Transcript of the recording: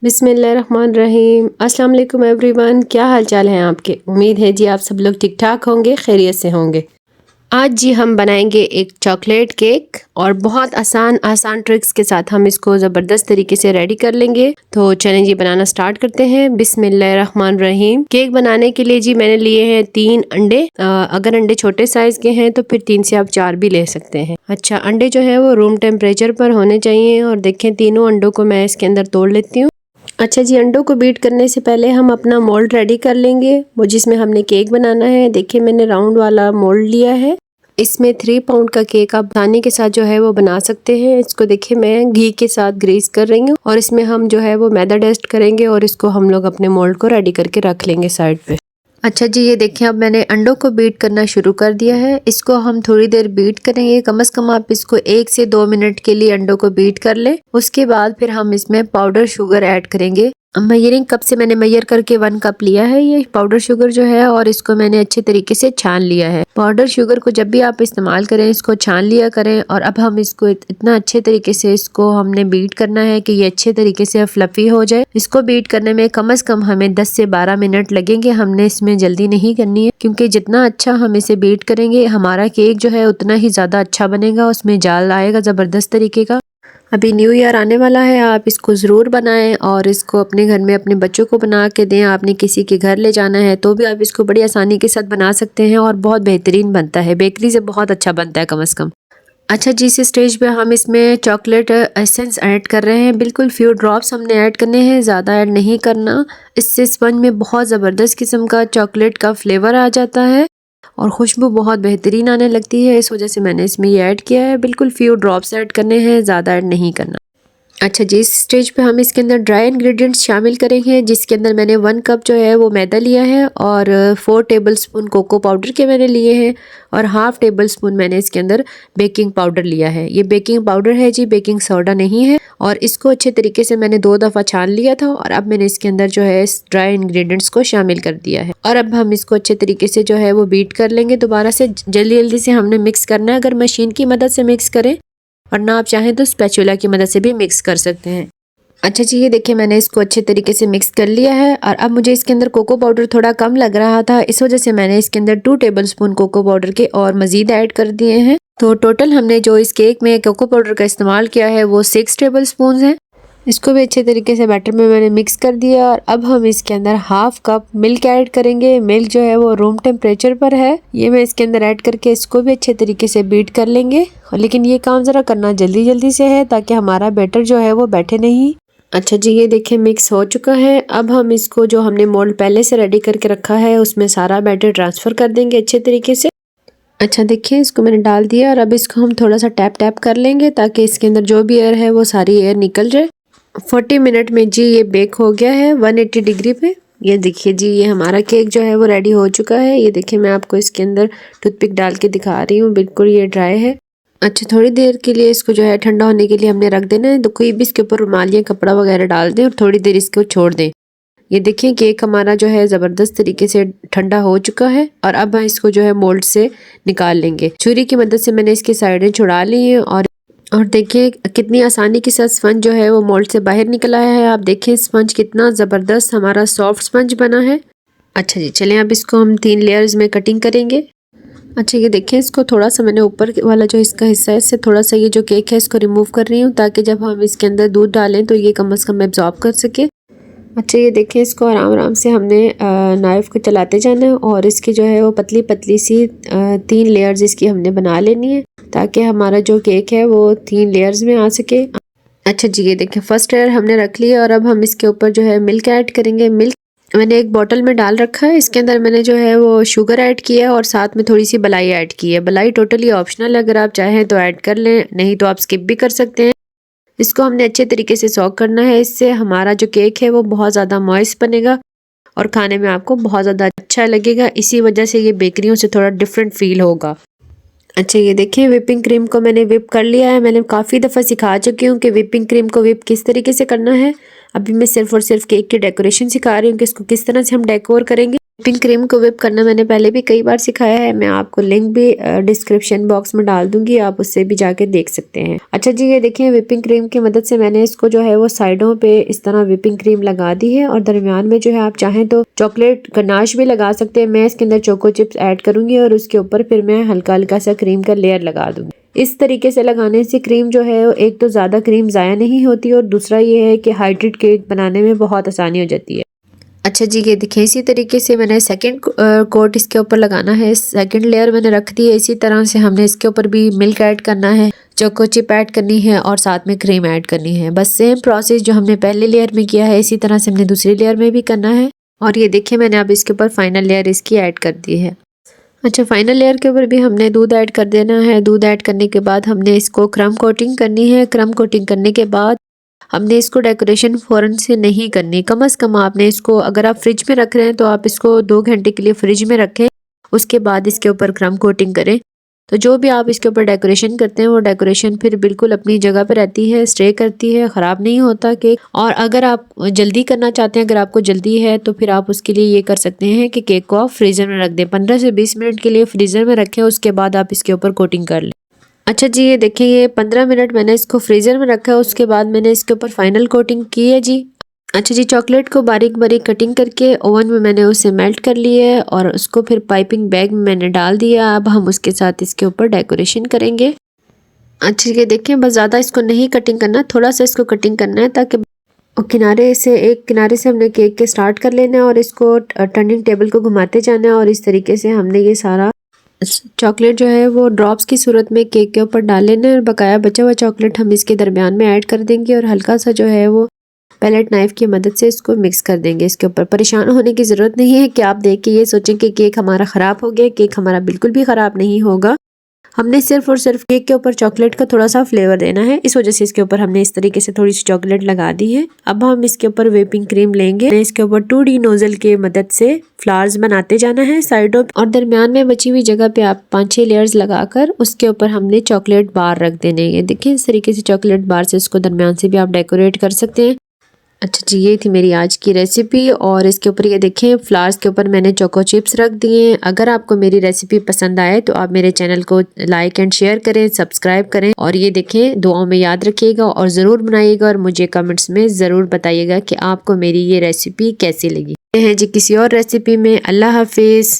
बिस्मिल्लाहिर्रहमानिर्रहीम। अस्सलाम वालेकुम एवरीवन, क्या हाल चाल है आपके। उम्मीद है जी आप सब लोग ठीक ठाक होंगे, खैरियत से होंगे। आज जी हम बनाएंगे एक चॉकलेट केक और बहुत आसान ट्रिक्स के साथ हम इसको ज़बरदस्त तरीके से रेडी कर लेंगे। तो चलें जी बनाना स्टार्ट करते हैं। बिस्मिल्लाहिर्रहमानिर्रहीम। केक बनाने के लिए जी मैंने लिए हैं 3 अंडे। अगर अंडे छोटे साइज के हैं तो फिर 3 से आप 4 भी ले सकते हैं। अच्छा, अंडे जो है वो रूम टेम्परेचर पर होने चाहिए। और देखें तीनों अंडों को मैं इसके अंदर तोड़ लेती हूँ। अच्छा जी, अंडों को बीट करने से पहले हम अपना मोल्ड रेडी कर लेंगे, वो जिसमें हमने केक बनाना है। देखिए मैंने राउंड वाला मोल्ड लिया है। इसमें 3 पाउंड का केक आप आसानी के साथ जो है वो बना सकते हैं। इसको देखिए मैं घी के साथ ग्रीस कर रही हूँ और इसमें हम जो है वो मैदा डस्ट करेंगे और इसको हम लोग अपने मोल्ड को रेडी करके रख लेंगे साइड पे। अच्छा जी, ये देखिए अब मैंने अंडों को बीट करना शुरू कर दिया है। इसको हम थोड़ी देर बीट करेंगे, कम से कम आप इसको 1 से 2 मिनट के लिए अंडों को बीट कर लें। उसके बाद फिर हम इसमें पाउडर शुगर ऐड करेंगे। मेजरिंग कप से मैंने मेजर करके 1 कप लिया है ये पाउडर शुगर जो है, और इसको मैंने अच्छे तरीके से छान लिया है। पाउडर शुगर को जब भी आप इस्तेमाल करें इसको छान लिया करें। और अब हम इसको इतना अच्छे तरीके से इसको हमने बीट करना है कि ये अच्छे तरीके से फ्लफी हो जाए। इसको बीट करने में कम से कम हमें 10 से 12 मिनट लगेंगे। हमने इसमें जल्दी नहीं करनी है, क्योंकि जितना अच्छा हम इसे बीट करेंगे हमारा केक जो है उतना ही ज़्यादा अच्छा बनेगा, उसमें जाल आएगा ज़बरदस्त तरीके का। अभी न्यू ईयर आने वाला है, आप इसको ज़रूर बनाएं और इसको अपने घर में अपने बच्चों को बना के दें। आपने किसी के घर ले जाना है तो भी आप इसको बड़ी आसानी के साथ बना सकते हैं और बहुत बेहतरीन बनता है, बेकरी से बहुत अच्छा बनता है कम से कम। अच्छा जी, इस स्टेज पे हम इसमें चॉकलेट एसेंस ऐड कर रहे हैं। बिल्कुल फ्यू ड्रॉप्स हमने ऐड करने हैं, ज़्यादा ऐड नहीं करना। इससे स्पंज में बहुत ज़बरदस्त किस्म का चॉकलेट का फ्लेवर आ जाता है और खुशबू बहुत बेहतरीन आने लगती है। इस वजह से मैंने इसमें ये ऐड किया है। बिल्कुल फ्यू ड्रॉप्स ऐड करने हैं, ज़्यादा ऐड नहीं करना। अच्छा जी, इस स्टेज पे हम इसके अंदर ड्राई इंग्रेडिएंट्स शामिल करेंगे, जिसके अंदर मैंने 1 कप जो है वो मैदा लिया है और 4 टेबलस्पून कोको पाउडर के मैंने लिए हैं और हाफ टेबल स्पून मैंने इसके अंदर बेकिंग पाउडर लिया है। ये बेकिंग पाउडर है जी, बेकिंग सोडा नहीं है। और इसको अच्छे तरीके से मैंने 2 दफ़ा छान लिया था और अब मैंने इसके अंदर जो है इस ड्राई इंग्रेडिएंट्स को शामिल कर दिया है। और अब हम इसको अच्छे तरीके से जो है वो बीट कर लेंगे। दोबारा से जल्दी जल्दी से हमने मिक्स करना है। अगर मशीन की मदद से मिक्स करें और ना आप चाहें तो स्पैचुला की मदद से भी मिक्स कर सकते हैं। अच्छा जी, ये देखिए मैंने इसको अच्छे तरीके से मिक्स कर लिया है। और अब मुझे इसके अंदर कोको पाउडर थोड़ा कम लग रहा था, इस वजह से मैंने इसके अंदर 2 टेबलस्पून कोको पाउडर के और मज़ीद ऐड कर दिए हैं। तो टोटल हमने जो इस केक में कोको पाउडर का इस्तेमाल किया है वो 6 टेबलस्पून है। इसको भी अच्छे तरीके से बैटर में मैंने मिक्स कर दिया। और अब हम इसके अंदर हाफ कप मिल्क ऐड करेंगे। मिल्क जो है वो रूम टेम्परेचर पर है, ये मैं इसके अंदर ऐड करके इसको भी अच्छे तरीके से बीट कर लेंगे। लेकिन ये काम ज़रा करना जल्दी जल्दी से है ताकि हमारा बैटर जो है वो बैठे नहीं। अच्छा जी, ये देखिए मिक्स हो चुका है। अब हम इसको जो हमने मोल्ड पहले से रेडी करके रखा है उसमें सारा बैटर ट्रांसफ़र कर देंगे अच्छे तरीके से। अच्छा देखिए, इसको मैंने डाल दिया और अब इसको हम थोड़ा सा टैप टैप कर लेंगे ताकि इसके अंदर जो भी एयर है वो सारी एयर निकल जाए। 40 मिनट में जी ये बेक हो गया है 180 डिग्री पे। ये देखिए जी, ये हमारा केक जो है वो रेडी हो चुका है। ये देखिए मैं आपको इसके अंदर टूथपिक डाल के दिखा रही हूँ, बिल्कुल ये ड्राई है। अच्छा, थोड़ी देर के लिए इसको जो है ठंडा होने के लिए हमने रख देना है। तो कोई भी इसके ऊपर रुमाल या कपड़ा वगैरह डाल दें और थोड़ी देर इसको छोड़ दें। ये देखिए केक हमारा जो है ज़बरदस्त तरीके से ठंडा हो चुका है और अब हम इसको जो है मोल्ड से निकाल लेंगे। छुरी की मदद से मैंने इसकी साइडें छुड़ा ली हैं और देखिए कितनी आसानी के साथ स्पंज जो है वो मोल्ड से बाहर निकल आया है। आप देखें स्पंज कितना ज़बरदस्त हमारा सॉफ्ट स्पंज बना है। अच्छा जी, चलें अब इसको हम 3 लेयर्स में कटिंग करेंगे। अच्छा, ये देखें इसको थोड़ा सा मैंने ऊपर वाला जो इसका हिस्सा है इससे थोड़ा सा ये जो केक है इसको रिमूव कर रही हूँ ताकि जब हम इसके अंदर दूध डालें तो ये कम से कम एब्जॉर्ब कर सके। अच्छा, ये देखें इसको आराम आराम से हमने नाइफ़ को चलाते जाना है और इसकी जो है वो पतली पतली सी 3 लेयर्स इसकी हमने बना लेनी है ताकि हमारा जो केक है वो 3 लेयर्स में आ सके। अच्छा जी, ये देखें फर्स्ट लेयर हमने रख लिया और अब हम इसके ऊपर जो है मिल्क ऐड करेंगे। मिल्क मैंने एक बॉटल में डाल रखा है, इसके अंदर मैंने जो है वो शुगर ऐड किया है और साथ में थोड़ी सी मलाई ऐड की है। मलाई टोटली ऑप्शनल है, अगर आप चाहें तो ऐड कर लें, नहीं तो आप स्किप भी कर सकते हैं। इसको हमने अच्छे तरीके से सॉक करना है, इससे हमारा जो केक है वो बहुत ज़्यादा मॉइस्ट बनेगा और खाने में आपको बहुत ज़्यादा अच्छा लगेगा। इसी वजह से ये बेकरियों से थोड़ा डिफरेंट फील होगा। अच्छा, ये देखिए विपिंग क्रीम को मैंने विप कर लिया है। मैंने काफ़ी दफ़ा सिखा चुकी हूँ कि विपिंग क्रीम को विप किस तरीके से करना है। अभी मैं सिर्फ और सिर्फ केक की डेकोरेशन सिखा रही हूँ कि इसको किस तरह से हम डेकोर करेंगे। व्हिपिंग क्रीम को व्हिप करना मैंने पहले भी कई बार सिखाया है, मैं आपको लिंक भी डिस्क्रिप्शन बॉक्स में डाल दूंगी, आप उससे भी जाके देख सकते हैं। अच्छा जी, ये देखिए व्हिपिंग क्रीम की मदद से मैंने इसको जो है वो साइडों पे इस तरह व्हिपिंग क्रीम लगा दी है और दरमियान में जो है आप चाहें तो चॉकलेट गनाश भी लगा सकते हैं। मैं इसके अंदर चोको चिप्स ऐड करूंगी और उसके ऊपर फिर मैं हल्का हल्का सा क्रीम का लेयर लगा दूंगी। इस तरीके से लगाने से क्रीम जो है एक तो ज़्यादा क्रीम ज़ाया नहीं होती और दूसरा ये है कि हाइड्रेट केक बनाने में बहुत आसानी हो जाती है। अच्छा जी, ये देखिए इसी तरीके से मैंने सेकंड कोट इसके ऊपर लगाना है, सेकंड लेयर मैंने रख दी है। इसी तरह से हमने इसके ऊपर भी मिल्क ऐड करना है, चोको चिप ऐड करनी है और साथ में क्रीम ऐड करनी है। बस सेम प्रोसेस जो हमने पहले लेयर में किया है इसी तरह से हमने दूसरी लेयर में भी करना है। और ये देखिए मैंने अब इसके ऊपर फाइनल लेयर इसकी ऐड कर दी है। अच्छा, फाइनल लेयर के ऊपर भी हमने दूध ऐड कर देना है। दूध ऐड करने के बाद हमने इसको क्रम कोटिंग करनी है। क्रम कोटिंग करने के बाद हमने इसको डेकोरेशन फ़ौरन से नहीं करनी, कम से कम आपने इसको, अगर आप फ्रिज में रख रहे हैं तो आप इसको 2 घंटे के लिए फ्रिज में रखें, उसके बाद इसके ऊपर क्रम कोटिंग करें। तो जो भी आप इसके ऊपर डेकोरेशन करते हैं वो डेकोरेशन फिर बिल्कुल अपनी जगह पे रहती है, स्टे करती है, ख़राब नहीं होता केक। और अगर आप जल्दी करना चाहते हैं, अगर आपको जल्दी है तो फिर आप उसके लिए ये कर सकते हैं कि केक को आप फ्रीज़र में रख दें, 15 से 20 मिनट के लिए फ्रीज़र में रखें, उसके बाद आप इसके ऊपर कोटिंग कर लें। अच्छा जी, ये देखिए ये 15 मिनट मैंने इसको फ्रीज़र में रखा है, उसके बाद मैंने इसके ऊपर फाइनल कोटिंग की है जी। अच्छा जी, चॉकलेट को बारीक बारीक कटिंग करके ओवन में मैंने उसे मेल्ट कर लिया है और उसको फिर पाइपिंग बैग में मैंने डाल दिया। अब हम उसके साथ इसके ऊपर डेकोरेशन करेंगे। अच्छा ये देखिए, बस ज़्यादा इसको नहीं कटिंग करना, थोड़ा सा इसको कटिंग करना है ताकि किनारे से, एक किनारे से हमने केक के स्टार्ट कर लेना है और इसको टर्निंग टेबल को घुमाते जाना है और इस तरीके से हमने ये सारा चॉकलेट जो है वो ड्रॉप्स की सूरत में केक के ऊपर डाल लेना है और बकाया बचा हुआ चॉकलेट हम इसके दरमियान में ऐड कर देंगे और हल्का सा जो है वो पैलेट नाइफ की मदद से इसको मिक्स कर देंगे इसके ऊपर। परेशान होने की ज़रूरत नहीं है कि आप देख के ये सोचें कि केक हमारा ख़राब हो गया। केक हमारा बिल्कुल भी ख़राब नहीं होगा। हमने सिर्फ और सिर्फ केक के ऊपर चॉकलेट का थोड़ा सा फ्लेवर देना है, इस वजह से इसके ऊपर हमने इस तरीके से थोड़ी सी चॉकलेट लगा दी है। अब हम इसके ऊपर व्हिपिंग क्रीम लेंगे, इसके ऊपर 2D नोजल के मदद से फ्लावर्स बनाते जाना है साइडों और दरमियान में बची हुई जगह पे आप 5-6 लेयर्स लगाकर उसके ऊपर हमने चॉकलेट बार रख देने हैं। देखिए इस तरीके से चॉकलेट बार से इसको दरमियान से भी आप डेकोरेट कर सकते हैं। अच्छा जी, ये थी मेरी आज की रेसिपी और इसके ऊपर ये देखें फ्लावर्स के ऊपर मैंने चोको चिप्स रख दिए हैं। अगर आपको मेरी रेसिपी पसंद आए तो आप मेरे चैनल को लाइक एंड शेयर करें, सब्सक्राइब करें और ये देखें दुआओं में याद रखिएगा और ज़रूर बनाइएगा और मुझे कमेंट्स में ज़रूर बताइएगा कि आपको मेरी ये रेसिपी कैसी लगी। हैं जी किसी और रेसिपी में। अल्लाह हाफिज़।